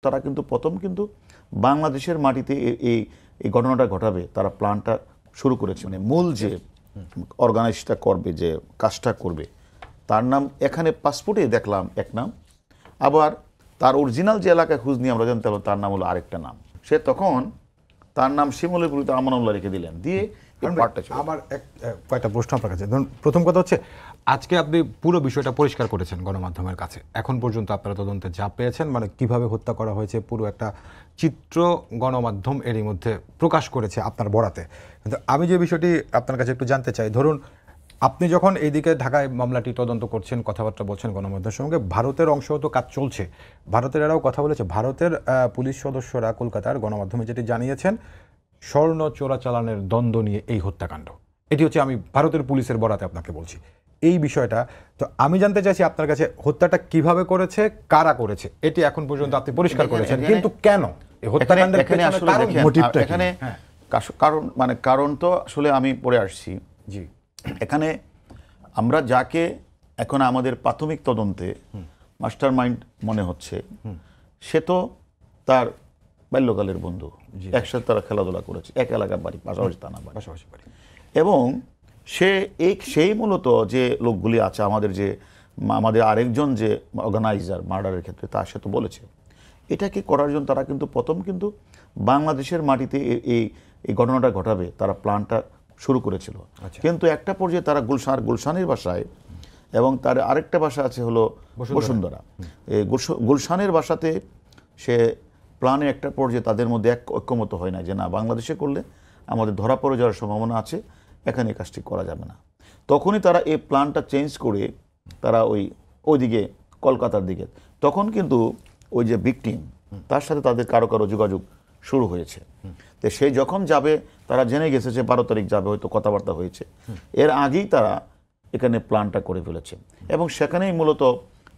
তারা কিন্তু প্রথম কিন্তু বাংলাদেশের মাটিতে এই এই ঘটনাটা ঘটাবে তারা প্ল্যানটা শুরু করেছে। মানে মূল যে অর্গানাইজটা করবে, যে কাজটা করবে, তার নাম এখানে পাসপোর্টে দেখলাম এক নাম, আবার তার অরিজিনাল যে এলাকায় খোঁজ নিয়ে আমরা জানতে পারলাম তার নাম হলো আরেকটা নাম। সে তখন তার নাম শিমুলের পরিবর্তে আমানুল্লাহ রেখে দিলেন, দিয়ে আমার কয়েকটা প্রশ্ন আপনার কাছে। ধরুন, প্রথম কথা হচ্ছে, আজকে আপনি পুরো বিষয়টা পরিষ্কার করেছেন গণমাধ্যমের কাছে। এখন পর্যন্ত আপনারা তদন্তে যা পেয়েছেন, মানে কিভাবে হত্যা করা হয়েছে, পুরো একটা চিত্র গণমাধ্যম এরই মধ্যে প্রকাশ করেছে আপনার বরাতে। কিন্তু আমি যে বিষয়টি আপনার কাছে একটু জানতে চাই, ধরুন আপনি যখন এইদিকে ঢাকায় মামলাটি তদন্ত করছেন, কথাবার্তা বলছেন গণমাধ্যমের সঙ্গে, ভারতের অংশও তো কাজ চলছে, ভারতের এরাও কথা বলেছে। ভারতের পুলিশ সদস্যরা কলকাতার গণমাধ্যমে যেটি জানিয়েছেন, স্বর্ণ চোরাচালানের দ্বন্দ্ব নিয়ে এই হত্যাকাণ্ড। এটি হচ্ছে, আমি ভারতের পুলিশের বরাতে আপনাকে বলছি এই বিষয়টা। তো আমি জানতে চাইছি আপনার কাছে, হত্যাটা কিভাবে করেছে, কারা করেছে, এটি এখন পর্যন্ত আপনি পরিষ্কার করেছেন, কিন্তু কেন এই হত্যাকাণ্ডের এখানে কারণ, মানে কারণ তো আসলে আমি পড়ে আসছি। জি, এখানে আমরা যাকে এখন আমাদের প্রাথমিক তদন্তে মাস্টার মাইন্ড মনে হচ্ছে, সে তো তার বাল্যকালের বন্ধু, একসাথে তারা খেলাধুলা করেছে, এক এলাকার বাড়ি, পাশাপাশি থানা বাড়ি, এবং সেই মূলত যে লোকগুলি আছে আমাদের আরেকজন যে অর্গানাইজার মার্ডারের ক্ষেত্রে, তা সে তো বলেছে এটাকে করার জন্য তারা কিন্তু প্রথম কিন্তু বাংলাদেশের মাটিতে এই ঘটনাটা ঘটাবে তারা প্ল্যানটা শুরু করেছিল। কিন্তু একটা পর্যায়ে তারা গুলশানের বাসায়, এবং তার আরেকটা বাসা আছে হলো বসুন্ধরা, এই গুলশানের বাসাতে সে প্ল্যানে একটা পর্যায়ে তাদের মধ্যে ঐক্যমত হয় না যে না, বাংলাদেশে করলে আমাদের ধরা পড়ে যাওয়ার সম্ভাবনা আছে, এখানে কাজটি করা যাবে না। তখনই তারা এই প্ল্যানটা চেঞ্জ করে তারা ওইদিকে কলকাতার দিকে, তখন কিন্তু ওই যে ভিকটিম, তার সাথে তাদের কারো যোগাযোগ শুরু হয়েছে। তো সেই যখন যাবে, তারা জেনে গেছে যে 12 তারিখ যাবে, হয়তো কথাবার্তা হয়েছে, এর আগেই তারা এখানে প্ল্যানটা করে ফেলেছে। এবং সেখানেই মূলত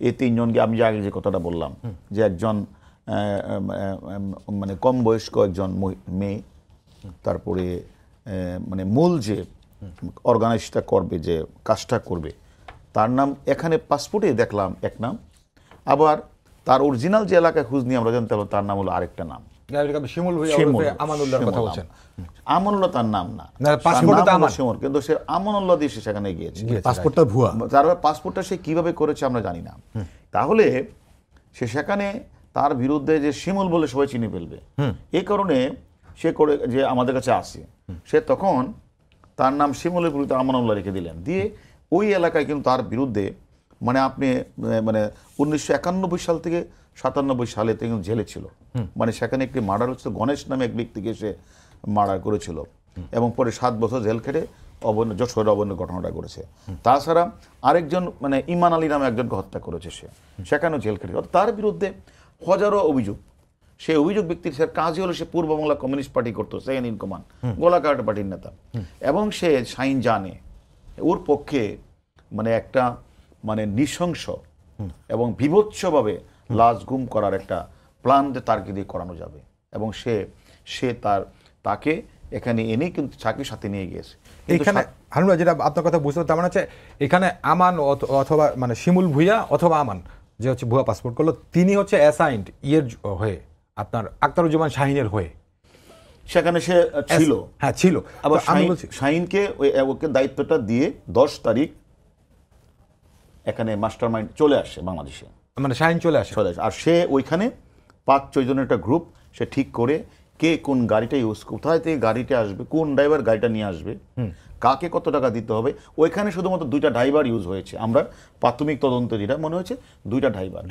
এই তিনজনকে, আমি যে আগে যে কথাটা বললাম, যে একজন মানে কম বয়স্ক একজন মেয়ে, তারপরে মানে মূল যে অর্গানাইজটা করবে, যে কাজটা করবে, তার নাম এখানে পাসপোর্টে দেখলাম এক নাম, আবার তার অরিজিনাল যে এলাকায় খোঁজ নিয়ে আমরা জানতে পারলাম তার নাম হলো আরেকটা নাম। আমানুল্লাহ তার নাম না, কিন্তু সে আমানুল্লাহ দিয়ে সেখানে গিয়েছে, পাসপোর্টটা ভুয়া। তারপর পাসপোর্টটা সে কিভাবে করেছে আমরা জানি না। তাহলে সে সেখানে তার বিরুদ্ধে যে শিমুল বলে সবাই চিনে ফেলবে, এই কারণে সে করে যে আমাদের কাছে আসে, সে তখন তার নাম শিমুলের বিরুদ্ধে আমানুল্লাহ রেখে দিলেন, দিয়ে ওই এলাকায় কিন্তু তার বিরুদ্ধে মানে আপনি মানে 1991 সাল থেকে 97 সালে তিনি জেলে ছিল। মানে সেখানে একটি মার্ডার হচ্ছিল, গণেশ নামে এক ব্যক্তিকে সে মার্ডার করেছিল, এবং পরে 7 বছর জেল খেটে যশোরের অবৈধ ঘটনাটা করেছে। তাছাড়া আরেকজন মানে ইমান আলী নামে একজনকে হত্যা করেছে, সেখানেও জেল খেটে। তার বিরুদ্ধে হাজারো অভিযোগ। সেই অভিযোগ ব্যক্তির সে কাজই হলো, সে পূর্ব বাংলা কমিউনিস্ট পার্টি করতো, সেকেন্ড ইন কমান্ড, গোলাঘাট পার্টির নেতা, এবং সে শাইন জানে ওর পক্ষে মানে একটা মানে নৃশংস এবং বিভৎসভাবে লাশ গুম করার একটা প্ল্যান তারকে দিয়ে করানো যাবে, এবং সে তাকে এখানে এনে কিন্তু চাকরির সাথে নিয়ে গিয়েছে। এখানে হারুন, যেটা আপনার কথা বুঝতে তার মানে হচ্ছে, এখানে আমান অথবা মানে শিমুল ভুইয়া অথবা আমান যে হচ্ছে ভুয়া পাসপোর্ট করলো, তিনি হচ্ছে অ্যাসাইন্ড ইয়ের হয়ে, আপনার আখতারুজ্জামান শাহিনের হয়ে সেখানে সে ছিল। হ্যাঁ ছিল। আবার শাহিনকে ওকে দায়িত্বটা দিয়ে 10 তারিখ এখানে মাস্টার মাইন্ড চলে আসে বাংলাদেশে, মানে শাহিন চলে আসে। আর সে ওইখানে 5-6 জনের একটা গ্রুপ সে ঠিক করে কে কোন গাড়িটা ইউজ, কোথায় থেকে গাড়িটা আসবে, কোন ড্রাইভার গাড়িটা নিয়ে আসবে, কাকে কত টাকা দিতে হবে। ওইখানে শুধুমাত্র 2টা ড্রাইভার ইউজ হয়েছে, আমরা প্রাথমিক তদন্ত যেটা মনে হয়েছে 2টা ড্রাইভার।